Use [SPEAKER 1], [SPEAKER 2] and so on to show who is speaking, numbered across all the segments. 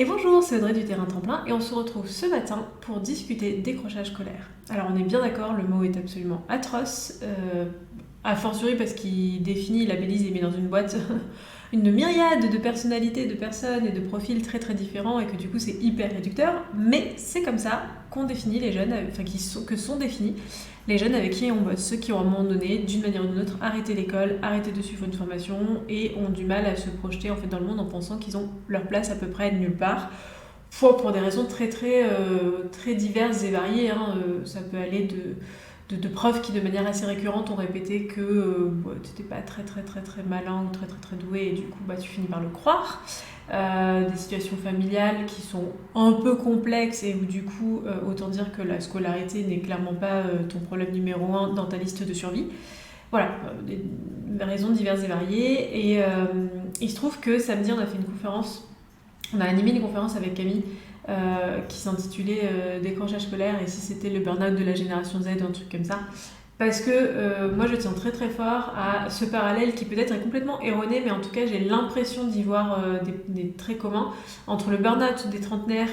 [SPEAKER 1] Et bonjour, c'est Audrey du Terrain Tremplin et on se retrouve ce matin pour discuter décrochage scolaire. Alors on est bien d'accord, le mot est absolument atroce, a fortiori parce qu'il définit, labellise et met dans une boîte une myriade de personnalités, de personnes et de profils très très différents et que du coup c'est hyper réducteur, mais c'est comme ça qu'on définit les jeunes, que sont définis les jeunes avec qui on bosse, ceux qui ont à un moment donné, d'une manière ou d'une autre, arrêté l'école, arrêté de suivre une formation et ont du mal à se projeter en fait dans le monde en pensant qu'ils ont leur place à peu près nulle part. Pour des raisons très diverses et variées. Ça peut aller de profs qui de manière assez récurrente ont répété que tu n'étais pas très malin ou très doué et du coup tu finis par le croire. Des situations familiales qui sont un peu complexes et où du coup autant dire que la scolarité n'est clairement pas ton problème numéro 1 dans ta liste de survie. Voilà, des raisons diverses et variées. Et il se trouve que samedi on a fait une conférence, on a animé une conférence avec Camille qui s'intitulait Décrochage scolaire et si c'était le burn-out de la génération Z ou un truc comme ça. Parce que moi je tiens très très fort à ce parallèle qui peut-être est complètement erroné, mais en tout cas j'ai l'impression d'y voir des traits communs entre le burn-out des trentenaires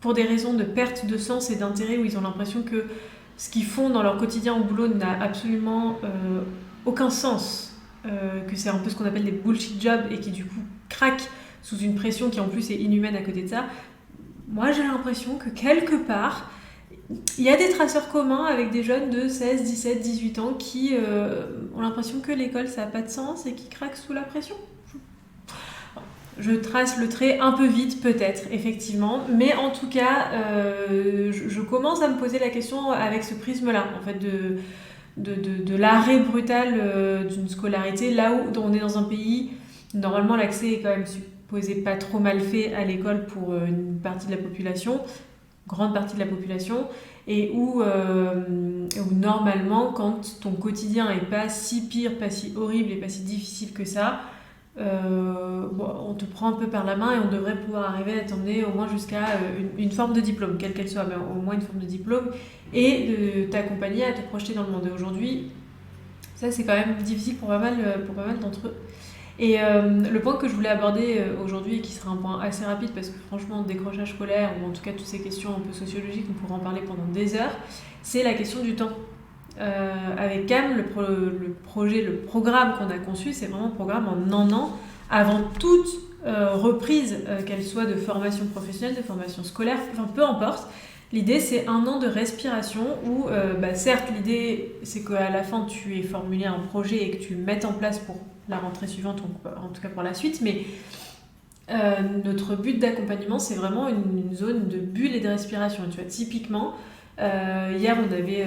[SPEAKER 1] pour des raisons de perte de sens et d'intérêt où ils ont l'impression que ce qu'ils font dans leur quotidien au boulot n'a absolument aucun sens, que c'est un peu ce qu'on appelle des bullshit jobs et qui du coup craquent sous une pression qui en plus est inhumaine à côté de ça. Moi j'ai l'impression que quelque part il y a des traceurs communs avec des jeunes de 16, 17, 18 ans qui ont l'impression que l'école ça n'a pas de sens et qui craquent sous la pression. Je trace le trait un peu vite peut-être, effectivement, mais en tout cas je commence à me poser la question avec ce prisme-là, en fait, de l'arrêt brutal d'une scolarité, là où on est dans un pays, normalement l'accès est quand même supposé pas trop mal fait à l'école pour une partie de la population, grande partie de la population, et où normalement, quand ton quotidien est pas si pire, pas si horrible et pas si difficile que ça, on te prend un peu par la main et on devrait pouvoir arriver à t'emmener au moins jusqu'à une forme de diplôme, quelle qu'elle soit, mais au moins une forme de diplôme, et de t'accompagner à te projeter dans le monde. Et aujourd'hui, ça c'est quand même difficile pour pas mal d'entre eux. Et le point que je voulais aborder aujourd'hui, et qui sera un point assez rapide, parce que franchement, décrochage scolaire, ou en tout cas toutes ces questions un peu sociologiques, on pourra en parler pendant des heures, c'est la question du temps. Avec Cam, le programme qu'on a conçu, c'est vraiment un programme en un an, avant toute reprise, qu'elle soit de formation professionnelle, de formation scolaire, enfin peu importe. L'idée, c'est un an de respiration où, certes, l'idée, c'est qu'à la fin, tu aies formulé un projet et que tu le mettes en place pour la rentrée suivante, en tout cas pour la suite, mais notre but d'accompagnement, c'est vraiment une zone de bulle et de respiration. Et tu vois, typiquement, hier, on avait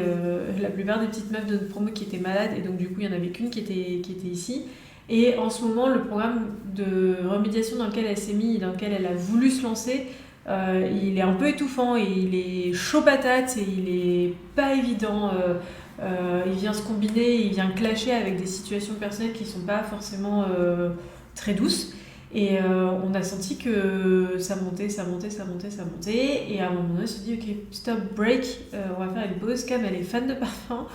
[SPEAKER 1] la plupart des petites meufs de notre promo qui étaient malades, et donc du coup, il n'y en avait qu'une qui était ici. Et en ce moment, le programme de remédiation dans lequel elle s'est mise, dans lequel elle a voulu se lancer, il est un peu étouffant et il est chaud patate et il est pas évident. Il vient se combiner, il vient clasher avec des situations personnelles qui sont pas forcément très douces. Et on a senti que ça montait. Et à un moment donné, on s'est dit, ok, stop, break, on va faire une pause. Cam, elle est fan de parfum.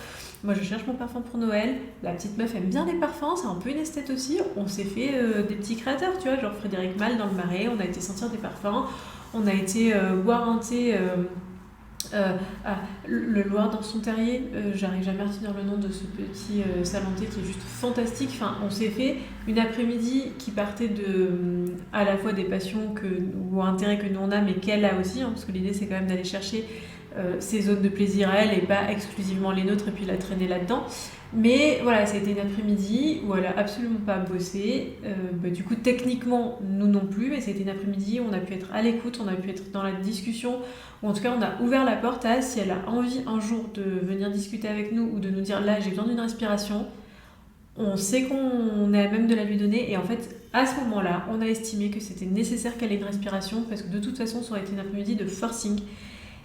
[SPEAKER 1] Moi, je cherche mon parfum pour Noël. La petite meuf aime bien les parfums, c'est un peu une esthète aussi. On s'est fait des petits créateurs, tu vois, genre Frédéric Malle dans le Marais. On a été sentir des parfums. On a été boire un thé le Loir dans son terrier. J'arrive jamais à retenir le nom de ce petit salon de thé qui est juste fantastique. Enfin, on s'est fait une après-midi qui partait à la fois des passions ou intérêts que nous on a, mais qu'elle a aussi, parce que l'idée c'est quand même d'aller chercher ses zones de plaisir à elle et pas exclusivement les nôtres et puis la traîner là-dedans. Mais voilà, ça a été une après-midi où elle a absolument pas bossé. Du coup, techniquement, nous non plus, mais ça a été une après-midi où on a pu être à l'écoute, on a pu être dans la discussion, ou en tout cas, on a ouvert la porte à si elle a envie un jour de venir discuter avec nous ou de nous dire là, j'ai besoin d'une respiration. On sait qu'on est à même de la lui donner, et en fait, à ce moment-là, on a estimé que c'était nécessaire qu'elle ait une respiration parce que de toute façon, ça aurait été une après-midi de forcing.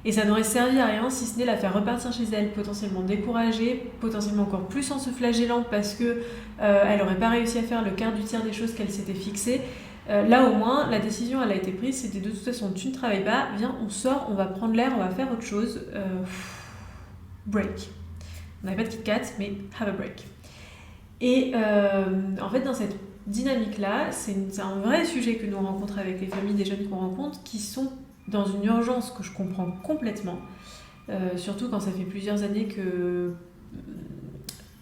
[SPEAKER 1] Et ça n'aurait servi à rien si ce n'est la faire repartir chez elle, potentiellement découragée, potentiellement encore plus en se flagellant parce que elle n'aurait pas réussi à faire le quart du tiers des choses qu'elle s'était fixées. Là au moins, la décision elle a été prise, c'était de toute façon tu ne travailles pas, viens on sort, on va prendre l'air, on va faire autre chose. Break. On n'avait pas de Kit Kat, mais have a break. Et en fait dans cette dynamique-là, c'est un vrai sujet que nous on rencontre avec les familles des jeunes qu'on rencontre qui sont dans une urgence que je comprends complètement, surtout quand ça fait plusieurs années que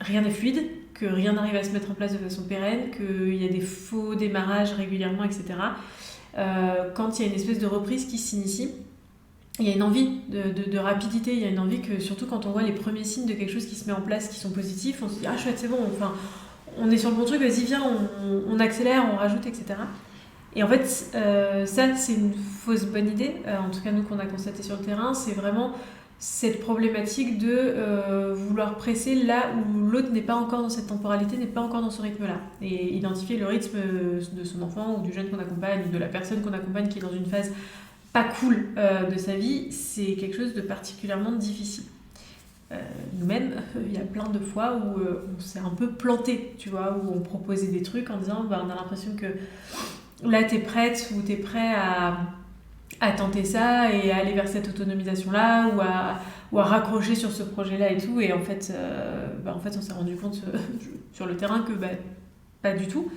[SPEAKER 1] rien n'est fluide, que rien n'arrive à se mettre en place de façon pérenne, qu'il y a des faux démarrages régulièrement, etc. Quand il y a une espèce de reprise qui s'initie, il y a une envie de rapidité, il y a une envie que, surtout quand on voit les premiers signes de quelque chose qui se met en place, qui sont positifs, on se dit « Ah chouette, c'est bon, enfin, on est sur le bon truc, vas-y viens, on accélère, on rajoute, etc. » Et en fait, ça c'est une fausse bonne idée, en tout cas nous qu'on a constaté sur le terrain, c'est vraiment cette problématique de vouloir presser là où l'autre n'est pas encore dans cette temporalité, n'est pas encore dans ce rythme-là. Et identifier le rythme de son enfant ou du jeune qu'on accompagne, ou de la personne qu'on accompagne qui est dans une phase pas cool de sa vie, c'est quelque chose de particulièrement difficile. Nous-mêmes, il y a plein de fois où on s'est un peu planté, tu vois, où on proposait des trucs en disant on a l'impression que là t'es prête ou t'es prêt à tenter ça et à aller vers cette autonomisation-là ou à raccrocher sur ce projet-là et tout. Et en fait, on s'est rendu compte sur le terrain que pas du tout.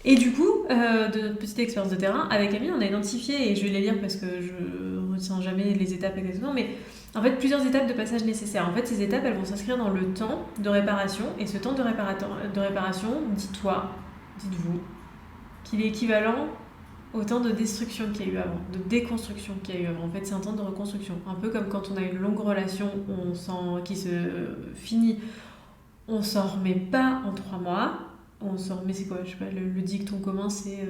[SPEAKER 1] Et du coup, de notre petite expérience de terrain, avec Camille, on a identifié, et je vais les lire parce que je ne retiens jamais les étapes exactement, mais en fait, plusieurs étapes de passage nécessaires. En fait, ces étapes, elles vont s'inscrire dans le temps de réparation. Et ce temps de réparation, dites-vous, qu'il est équivalent au temps de destruction qu'il y a eu avant, de déconstruction qu'il y a eu avant. En fait, c'est un temps de reconstruction. Un peu comme quand on a une longue relation qui se finit, on s'en remet pas en 3 mois. On s'en remet, c'est quoi, je sais pas, le dicton commun, c'est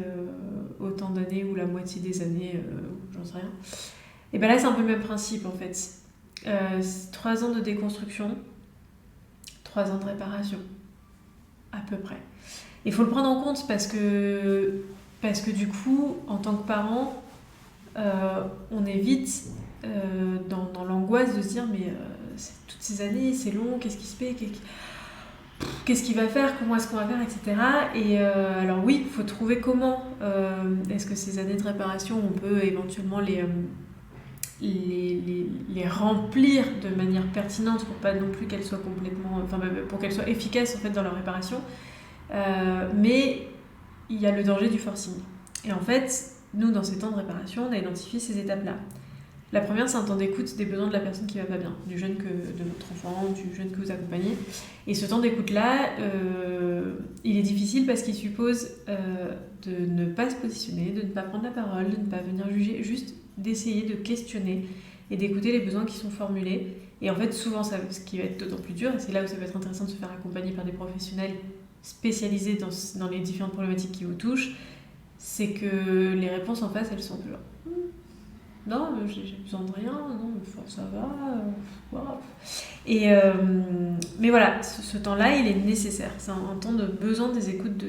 [SPEAKER 1] autant d'années ou la moitié des années, j'en sais rien. Et ben là, c'est un peu le même principe, en fait. 3 ans de déconstruction, 3 ans de réparation, à peu près. Il faut le prendre en compte parce que du coup, en tant que parent, on est vite dans l'angoisse de se dire mais toutes ces années, c'est long, qu'est-ce qui se fait, qu'est-ce qu'il va faire, comment est-ce qu'on va faire, etc. Et alors oui, il faut trouver comment est-ce que ces années de réparation, on peut éventuellement les remplir de manière pertinente pour pas non plus qu'elles soient complètement, pour qu'elles soient efficaces en fait dans leur réparation. Mais il y a le danger du forcing. Et en fait, nous, dans ces temps de réparation, on a identifié ces étapes-là. La première, c'est un temps d'écoute des besoins de la personne qui va pas bien, de votre enfant, du jeune que vous accompagnez. Et ce temps d'écoute-là, il est difficile parce qu'il suppose de ne pas se positionner, de ne pas prendre la parole, de ne pas venir juger, juste d'essayer de questionner et d'écouter les besoins qui sont formulés. Et en fait, souvent, ce qui va être d'autant plus dur, et c'est là où ça va être intéressant de se faire accompagner par des professionnels spécialisés dans les différentes problématiques qui vous touchent, c'est que les réponses en face, elles sont plus là. Non, j'ai besoin de rien, non, ça va. Wow. Mais voilà, ce temps-là, il est nécessaire. C'est un temps de besoin des écoutes,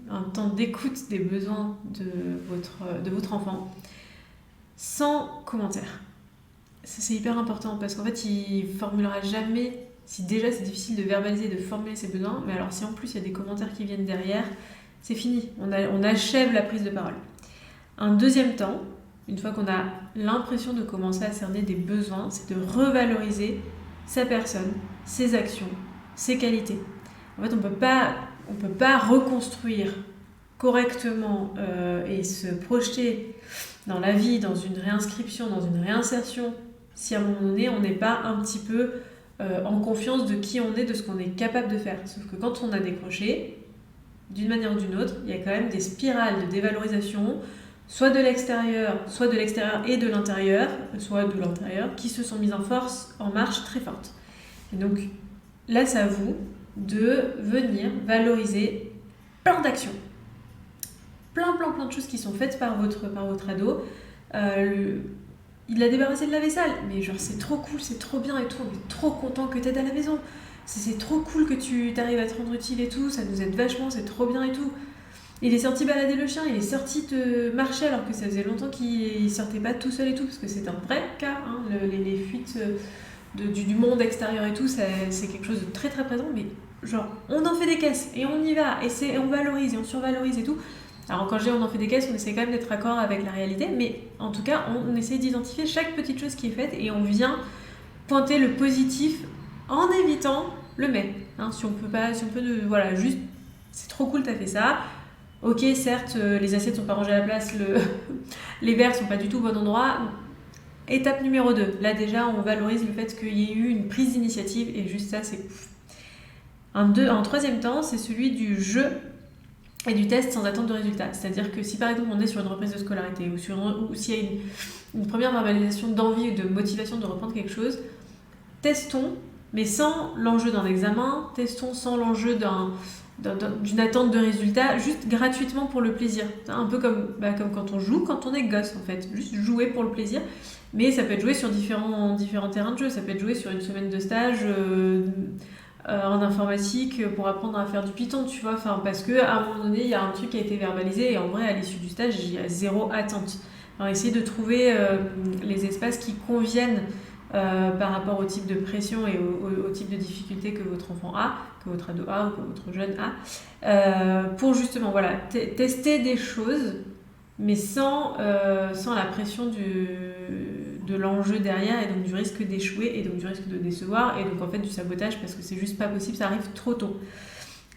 [SPEAKER 1] un temps d'écoute des besoins de votre enfant, sans commentaire. C'est hyper important parce qu'en fait, il formulera jamais. Si déjà c'est difficile de verbaliser, de formuler ses besoins, mais alors si en plus il y a des commentaires qui viennent derrière, c'est fini. On achève la prise de parole. Un deuxième temps, une fois qu'on a l'impression de commencer à cerner des besoins, c'est de revaloriser sa personne, ses actions, ses qualités. En fait, on peut pas reconstruire correctement et se projeter dans la vie, dans une réinscription, dans une réinsertion, si à un moment donné, on n'est pas un petit peu en confiance de qui on est, de ce qu'on est capable de faire. Sauf que quand on a décroché, d'une manière ou d'une autre, il y a quand même des spirales de dévalorisation, soit de l'extérieur et de l'intérieur, soit de l'intérieur, qui se sont mises en marche très forte. Et donc là, c'est à vous de venir valoriser plein d'actions. Plein de choses qui sont faites par votre ado. Il a débarrassé de la vaisselle, mais genre c'est trop cool, c'est trop bien et tout, on est trop content que t'aides à la maison. C'est trop cool que tu t'arrives à te rendre utile et tout, ça nous aide vachement, c'est trop bien et tout. Il est sorti balader le chien, il est sorti te marcher alors que ça faisait longtemps qu'il sortait pas tout seul et tout, parce que c'est un vrai cas, hein, les fuites du monde extérieur et tout, c'est quelque chose de très très présent, mais genre on en fait des caisses et on y va, et on valorise et on survalorise et tout. Alors quand je dis on en fait des caisses, on essaie quand même d'être raccord avec la réalité, mais en tout cas on essaie d'identifier chaque petite chose qui est faite et on vient pointer le positif en évitant le mais. Hein, si on peut voilà, juste c'est trop cool, t'as fait ça. Ok, certes, les assiettes sont pas rangées à la place, les verres sont pas du tout au bon endroit. Étape numéro 2, là déjà on valorise le fait qu'il y ait eu une prise d'initiative et juste ça c'est ouf. Un troisième temps, c'est celui du jeu et du test sans attente de résultat. C'est-à-dire que si par exemple on est sur une reprise de scolarité ou s'il y a une première verbalisation d'envie ou de motivation de reprendre quelque chose, testons, mais sans l'enjeu d'un examen, testons sans l'enjeu d'une attente de résultat, juste gratuitement pour le plaisir. Un peu comme quand on joue, quand on est gosse en fait, juste jouer pour le plaisir. Mais ça peut être joué sur différents terrains de jeu, ça peut être joué sur une semaine de stage en informatique pour apprendre à faire du Python, tu vois, parce qu'à un moment donné, il y a un truc qui a été verbalisé et en vrai, à l'issue du stage, il y a zéro attente. Alors, essayer de trouver les espaces qui conviennent par rapport au type de pression et au type de difficulté que votre enfant a, que votre ado a ou que votre jeune a, pour justement tester des choses, mais sans la pression de l'enjeu derrière et donc du risque d'échouer et donc du risque de décevoir et donc en fait du sabotage parce que c'est juste pas possible, ça arrive trop tôt.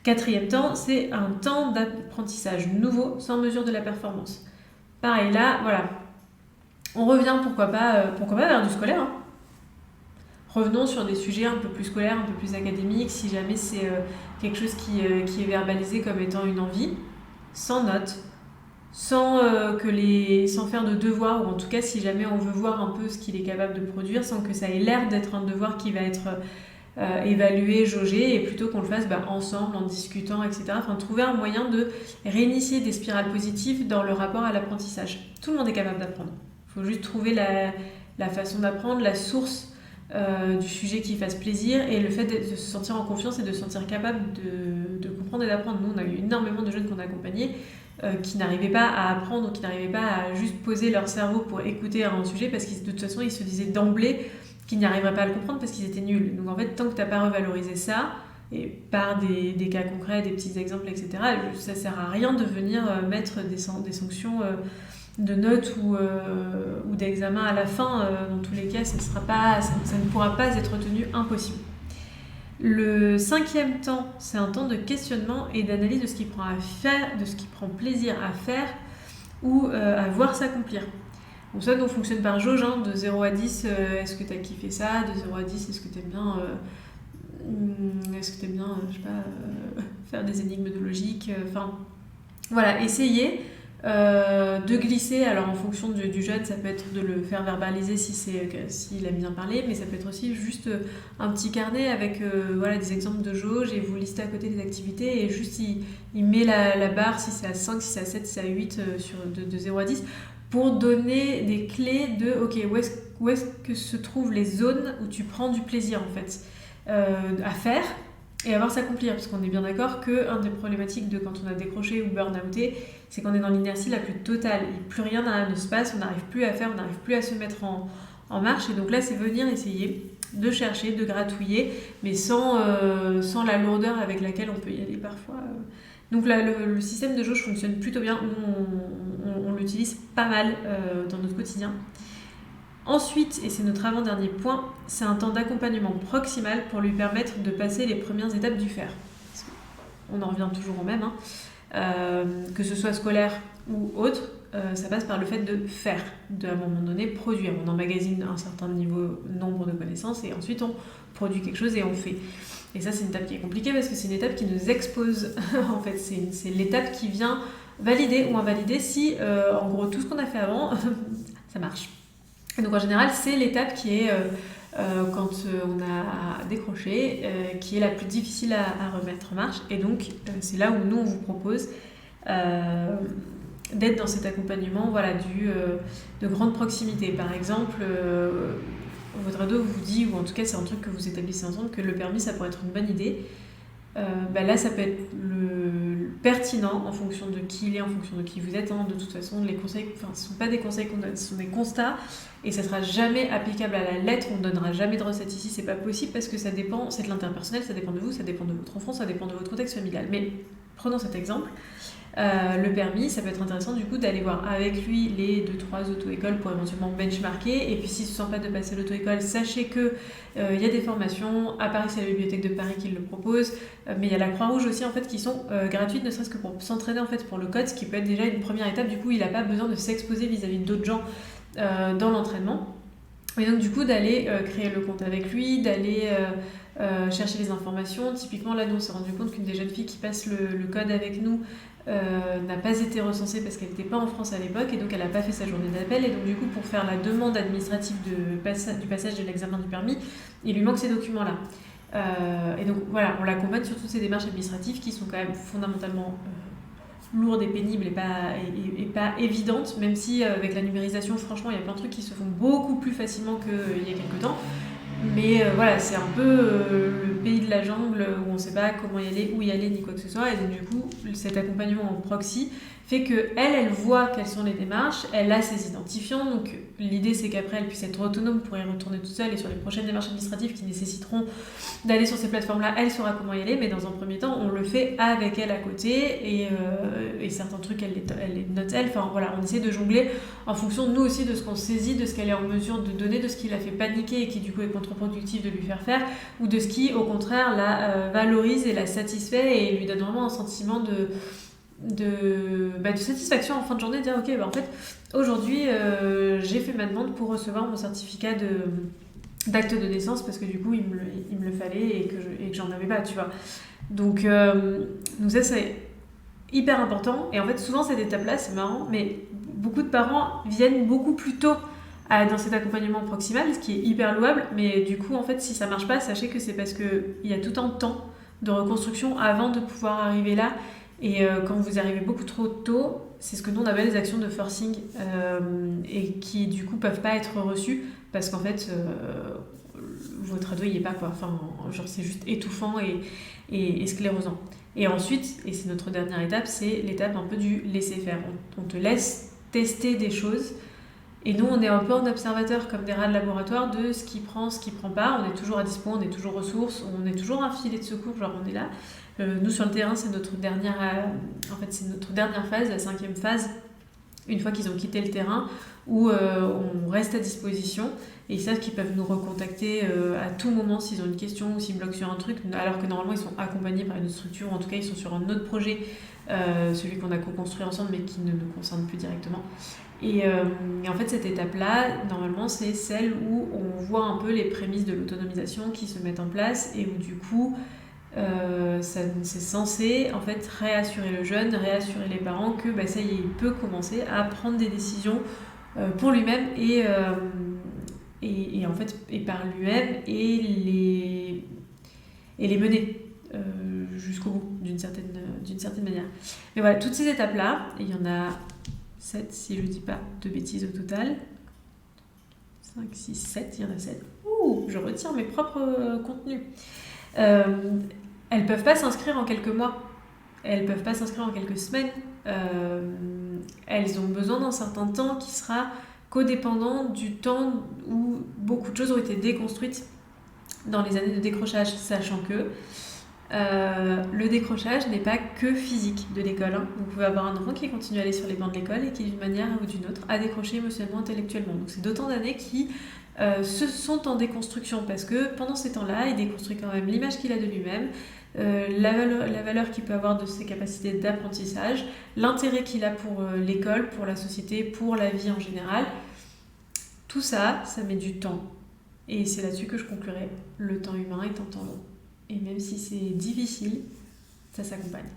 [SPEAKER 1] Quatrième temps, c'est un temps d'apprentissage nouveau sans mesure de la performance. Pareil là, voilà, on revient pourquoi pas vers du scolaire, hein. Revenons sur des sujets un peu plus scolaires, un peu plus académiques, si jamais c'est quelque chose qui est verbalisé comme étant une envie, sans notes, sans faire de devoir, ou en tout cas si jamais on veut voir un peu ce qu'il est capable de produire, sans que ça ait l'air d'être un devoir qui va être évalué, jaugé, et plutôt qu'on le fasse ensemble, en discutant, etc. Enfin, trouver un moyen de réinitier des spirales positives dans le rapport à l'apprentissage. Tout le monde est capable d'apprendre. Il faut juste trouver la façon d'apprendre, la source du sujet qui fasse plaisir et le fait de se sentir en confiance et de se sentir capable de comprendre et d'apprendre. Nous, on a eu énormément de jeunes qu'on a accompagnés qui n'arrivaient pas à apprendre ou qui n'arrivaient pas à juste poser leur cerveau pour écouter un sujet parce que de toute façon, ils se disaient d'emblée qu'ils n'y arriveraient pas à le comprendre parce qu'ils étaient nuls. Donc en fait, tant que tu n'as pas revalorisé ça, et par des cas concrets, des petits exemples, etc., ça ne sert à rien de venir mettre des sanctions de notes ou d'examen à la fin. Dans tous les cas, ça ne pourra pas être tenu, impossible. Le cinquième temps, c'est un temps de questionnement et d'analyse de ce qui prend à faire, de ce qui prend plaisir à faire ou à voir s'accomplir. Donc ça, on fonctionne par jauge, hein, de 0 à 10, est-ce que tu as kiffé ça? De 0 à 10, est-ce que tu aimes bien, faire des énigmes de logique? Voilà, essayer de glisser, alors en fonction du jeune, ça peut être de le faire verbaliser s'il aime bien parler, mais ça peut être aussi juste un petit carnet avec des exemples de jauge et vous listez à côté des activités et juste il met la barre si c'est à 5, si c'est à 7, si c'est à 8 de 0 à 10 pour donner des clés de ok, où est-ce que se trouvent les zones où tu prends du plaisir en fait à faire et à voir s'accomplir, parce qu'on est bien d'accord qu'un des problématiques de quand on a décroché ou burn-outé, c'est qu'on est dans l'inertie la plus totale. Plus rien ne se passe, on n'arrive plus à faire, on n'arrive plus à se mettre en marche. Et donc là, c'est venir essayer de chercher, de gratouiller, mais sans la lourdeur avec laquelle on peut y aller parfois. Donc là, le système de jauge fonctionne plutôt bien. Nous, on l'utilise pas mal dans notre quotidien. Ensuite, et c'est notre avant-dernier point, c'est un temps d'accompagnement proximal pour lui permettre de passer les premières étapes du faire. On en revient toujours au même, hein. Que ce soit scolaire ou autre, ça passe par le fait de faire, à un moment donné produire. On emmagasine un certain nombre de connaissances et ensuite on produit quelque chose et on fait. Et ça, c'est une étape qui est compliquée parce que c'est une étape qui nous expose. En fait, c'est l'étape qui vient valider ou invalider si, en gros, tout ce qu'on a fait avant, ça marche. Et donc en général, c'est l'étape qui est, quand on a décroché, qui est la plus difficile à remettre en marche. Et donc c'est là où nous, on vous propose d'être dans cet accompagnement de grande proximité. Par exemple, votre ado vous dit, ou en tout cas c'est un truc que vous établissez ensemble, que le permis, ça pourrait être une bonne idée. Là, ça peut être le pertinent en fonction de qui il est, en fonction de qui vous êtes. De toute façon, les conseils, ce ne sont pas des conseils qu'on donne, ce sont des constats et ça ne sera jamais applicable à la lettre. On ne donnera jamais de recette ici, c'est pas possible parce que ça dépend, c'est de l'interpersonnel, ça dépend de vous, ça dépend de votre enfant, ça dépend de votre contexte familial. Mais prenons cet exemple. le permis, ça peut être intéressant du coup d'aller voir avec lui les 2-3 auto-écoles pour éventuellement benchmarker. Et puis s'il ne se sent pas de passer l'auto-école, sachez que y a des formations. À Paris, c'est la Bibliothèque de Paris qui le propose, mais il y a la Croix-Rouge aussi en fait qui sont gratuites, ne serait-ce que pour s'entraîner en fait pour le code, ce qui peut être déjà une première étape. Du coup, il n'a pas besoin de s'exposer vis-à-vis d'autres gens dans l'entraînement. Et donc du coup d'aller créer le compte avec lui, d'aller chercher les informations. Typiquement là, nous on s'est rendu compte qu'une des jeunes filles qui passe le code avec nous n'a pas été recensée parce qu'elle n'était pas en France à l'époque, et donc elle n'a pas fait sa journée d'appel. Et donc du coup, pour faire la demande administrative du passage de l'examen du permis, il lui manque ces documents-là. Et donc voilà, on l'accompagne sur toutes ces démarches administratives qui sont quand même fondamentalement lourdes et pénibles et pas évidentes, même si avec la numérisation, franchement, il y a plein de trucs qui se font beaucoup plus facilement qu'il y a quelques temps. Mais voilà, c'est un peu le pays de la jungle où on ne sait pas comment y aller, où y aller, ni quoi que ce soit. Et donc du coup, cet accompagnement en proxy fait qu'elle voit quelles sont les démarches, elle a ses identifiants. Donc l'idée, c'est qu'après, elle puisse être autonome pour y retourner toute seule, et sur les prochaines démarches administratives qui nécessiteront d'aller sur ces plateformes-là, elle saura comment y aller. Mais dans un premier temps, on le fait avec elle à côté, et certains trucs, elle les note elle. Enfin voilà, on essaie de jongler en fonction, nous aussi, de ce qu'on saisit, de ce qu'elle est en mesure de donner, de ce qui la fait paniquer et qui du coup est contre-productif de lui faire, ou de ce qui au contraire la valorise et la satisfait et lui donne vraiment un sentiment de satisfaction en fin de journée, de dire ok, en fait aujourd'hui j'ai fait ma demande pour recevoir mon certificat d'acte de naissance parce que du coup il me le fallait et que j'en avais pas, tu vois. Donc ça c'est hyper important. Et en fait souvent cette étape là, c'est marrant, mais beaucoup de parents viennent beaucoup plus tôt dans cet accompagnement proximal, ce qui est hyper louable. Mais du coup en fait si ça marche pas, sachez que c'est parce qu'il y a tout un temps de reconstruction avant de pouvoir arriver là. Et quand vous arrivez beaucoup trop tôt, c'est ce que nous on appelle les actions de forcing, et qui du coup peuvent pas être reçues parce qu'en fait votre ado il y est pas quoi. Enfin genre c'est juste étouffant et sclérosant. Et ensuite, et c'est notre dernière étape, c'est l'étape un peu du laisser faire. On te laisse tester des choses. Et nous, on est un peu en observateur, comme des rats de laboratoire, de ce qui prend, ce qui prend pas. On est toujours à dispo, on est toujours ressources, on est toujours un filet de secours, genre on est là. Nous, sur le terrain, c'est notre dernière phase, la 5e phase, une fois qu'ils ont quitté le terrain, où on reste à disposition. Et ils savent qu'ils peuvent nous recontacter à tout moment s'ils ont une question ou s'ils bloquent sur un truc, alors que normalement, ils sont accompagnés par une structure, ou en tout cas, ils sont sur un autre projet, celui qu'on a co-construit ensemble, mais qui ne nous concerne plus directement. Et en fait, cette étape-là, normalement, c'est celle où on voit un peu les prémices de l'autonomisation qui se mettent en place et où du coup, c'est censé en fait réassurer le jeune, réassurer les parents que ça y est, il peut commencer à prendre des décisions pour lui-même et en fait et par lui-même et les mener jusqu'au bout d'une certaine manière. Mais voilà, toutes ces étapes-là, il y en a 7 si je dis pas de bêtises au total. 5, 6, 7, il y en a 7. Ouh, je retire mes propres contenus. Elles peuvent pas s'inscrire en quelques mois. Elles peuvent pas s'inscrire en quelques semaines. Elles ont besoin d'un certain temps qui sera codépendant du temps où beaucoup de choses ont été déconstruites dans les années de décrochage, sachant que le décrochage n'est pas que physique de l'école. Vous pouvez avoir un enfant qui continue à aller sur les bancs de l'école et qui, d'une manière ou d'une autre, a décroché émotionnellement, intellectuellement. Donc c'est d'autant d'années qui se sont en déconstruction parce que pendant ces temps-là, il déconstruit quand même l'image qu'il a de lui-même, la valeur qu'il peut avoir de ses capacités d'apprentissage, l'intérêt qu'il a pour l'école, pour la société, pour la vie en général. Tout ça, ça met du temps. Et c'est là-dessus que je conclurai. Le temps humain est un temps long. Et même si c'est difficile, ça s'accompagne.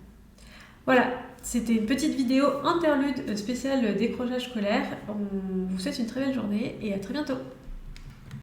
[SPEAKER 1] Voilà, c'était une petite vidéo interlude spéciale décrochage scolaire. On vous souhaite une très belle journée et à très bientôt.